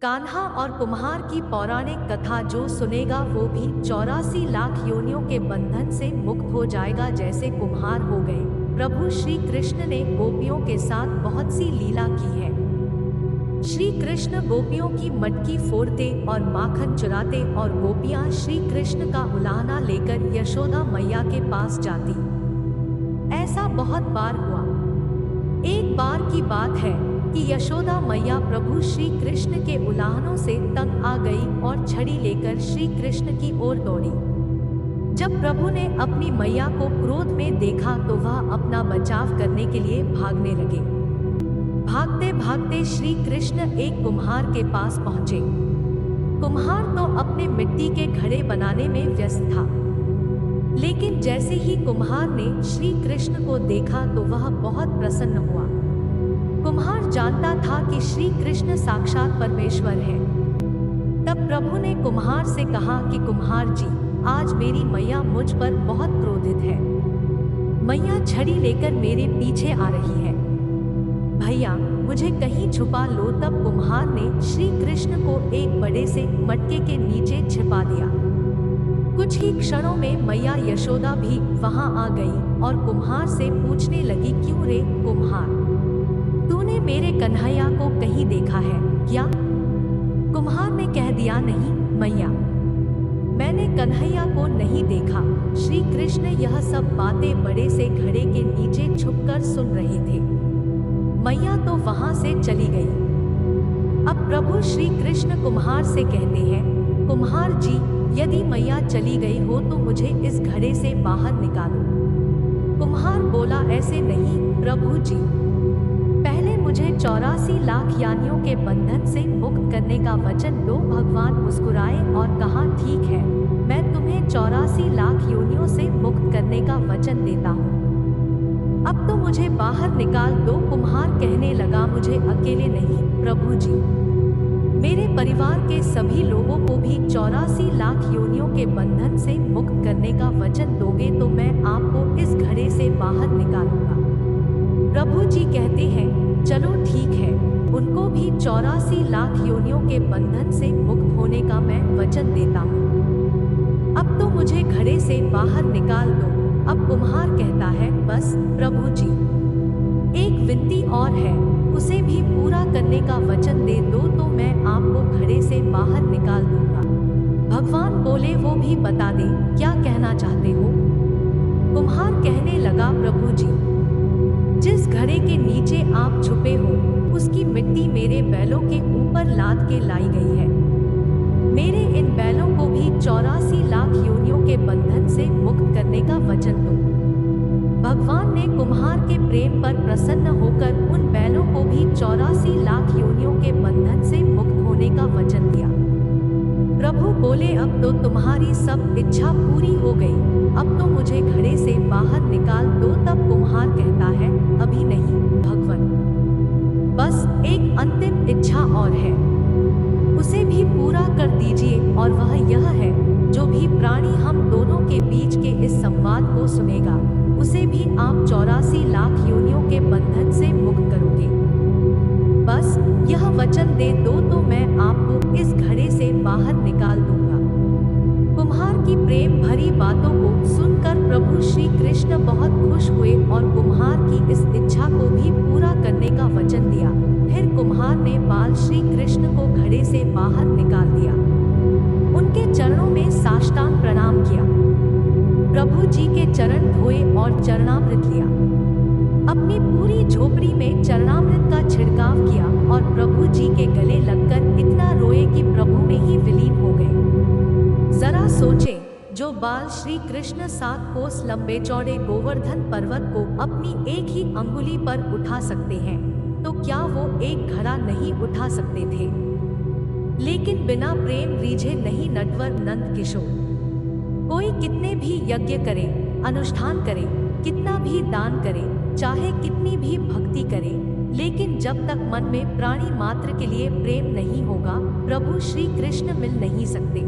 कान्हा और कुम्हार की पौराणिक कथा जो सुनेगा वो भी 84 लाख योनियों के बंधन से मुक्त हो जाएगा जैसे कुम्हार हो गए। प्रभु श्री कृष्ण ने गोपियों के साथ बहुत सी लीला की है। श्री कृष्ण गोपियों की मटकी फोड़ते और माखन चुराते और गोपियां श्री कृष्ण का उलाहना लेकर यशोदा मैया के पास जाती। ऐसा बहुत बार हुआ। एक बार की बात है कि यशोदा मैया प्रभु श्री कृष्ण के उलाहनों से तंग आ गई और छड़ी लेकर श्री कृष्ण की ओर दौड़ी। जब प्रभु ने अपनी मैया को क्रोध में देखा तो वह अपना बचाव करने के लिए भागने लगे। भागते भागते श्री कृष्ण एक कुम्हार के पास पहुंचे। कुम्हार तो अपने मिट्टी के घड़े बनाने में व्यस्त था, लेकिन जैसे ही कुम्हार ने श्री कृष्ण को देखा तो वह बहुत प्रसन्न हुआ। कुम्हार जानता था कि श्री कृष्ण साक्षात परमेश्वर है। तब प्रभु ने कुम्हार से कहा कि कुम्हार जी, आज मेरी मैया मुझ पर बहुत क्रोधित है। मैया छड़ी लेकर मेरे पीछे आ रही है। भैया, मुझे कहीं छुपा लो। तब कुम्हार ने श्री कृष्ण को एक बड़े से मटके के नीचे छिपा दिया। कुछ ही क्षणों में मैया यशोदा भी वहां आ गई और कुम्हार से पूछने लगी, क्यों रे कुम्हार, तूने मेरे कन्हैया को कहीं देखा है क्या? कुम्हार ने कह दिया, नहीं मैया, मैंने कन्हैया को नहीं देखा। श्री कृष्ण यह सब बातें बड़े से घड़े के नीचे छुपकर सुन रहे थे। मैया तो वहां से चली गई। अब प्रभु श्री कृष्ण कुम्हार से कहते हैं, कुम्हार जी, यदि मैया चली गई हो तो मुझे इस घड़े से बाहर निकालो। कुम्हार बोला, ऐसे नहीं प्रभु जी, पहले मुझे 84 लाख यानियों के बंधन से मुक्त करने का वचन दो। भगवान मुस्कुराए और कहा, ठीक है, मैं तुम्हें 84 लाख योनियों से मुक्त करने का वचन देता हूँ। अब तो मुझे बाहर निकाल दो। कुम्हार कहने लगा, मुझे अकेले नहीं प्रभु जी, मेरे परिवार के सभी लोगों को भी 84 लाख योनियों के बंधन से मुक्त करने का वचन दोगे तो मैं आपको इस घड़े से बाहर निकालूंगा। प्रभु जी कहते हैं, चलो ठीक है, उनको भी 84 लाख योनियों के बंधन से मुक्त होने का मैं वचन देता हूँ। अब तो मुझे घड़े से बाहर निकाल दो। अब कुम्हार कहता है, बस प्रभु जी, एक विनती और है, उसे भी पूरा करने का वचन दे दो तो मैं आपको घड़े से बाहर निकाल दूंगा। भगवान बोले, वो भी बता दे, क्या कहना चाहते हो? कुम्हार कहने लगा, प्रभु जी, जिस घड़े के नीचे आप छुपे हो उसकी मिट्टी मेरे बैलों के ऊपर लाद के लाई गई है। मेरे इन बैलों को भी 84 लाख योनियों के बंधन से मुक्त करने का वचन दो। भगवान ने कुम्हार के प्रेम पर प्रसन्न होकर उन बैलों को भी 84 लाख योनियों के बंधन से मुक्त होने का वचन दिया। प्रभु बोले, अब तो तुम्हारी सब इच्छा पूरी हो गई, अब तो मुझे घड़े से बाहर निकाल दो। तब कुम्हार कहता है, अभी नहीं भगवान, बस एक अंतिम इच्छा और है, उसे भी पूरा कर दीजिए। और वह यह है, जो भी प्राणी हम दोनों के बीच के इस संवाद को सुनेगा उसे भी आप 84 लाख योनियों के बंधन से मुक्त करोगे। बस यह वचन दे दो तो मैं आपको इस घड़े से बाहर निकाल दूंगा। कुम्हार की प्रेम भरी बातों को सुनकर प्रभु श्री कृष्ण बहुत खुश हुए और कुम्हार की इस इच्छा को भी पूरा करने का वचन दिया। फिर कुम्हार ने बाल श्री कृष्ण को घड़े से बाहर निकाल दिया, उनके चरणों में साष्टांग प्रणाम किया, प्रभु जी के चरण धोए और चरणामृत लिया। अपनी पूरी झोपड़ी में चरणामृत का छिड़काव किया और प्रभु जी के गले लगकर इतना रोए कि प्रभु में ही विलीन हो गए। जरा सोचें, जो बाल श्री कृष्ण 7 कोस लंबे चौड़े गोवर्धन पर्वत को अपनी एक ही अंगुली पर उठा सकते हैं, तो क्या वो एक घड़ा नहीं उठा सकते थे? लेकिन बिना प्रेम रीझे नहीं नटवर नंद किशोर। कोई कितने भी यज्ञ करे, अनुष्ठान करे, कितना भी दान करे, चाहे कितनी भी भक्ति करे, लेकिन जब तक मन में प्राणी मात्र के लिए प्रेम नहीं होगा, प्रभु श्री कृष्ण मिल नहीं सकते।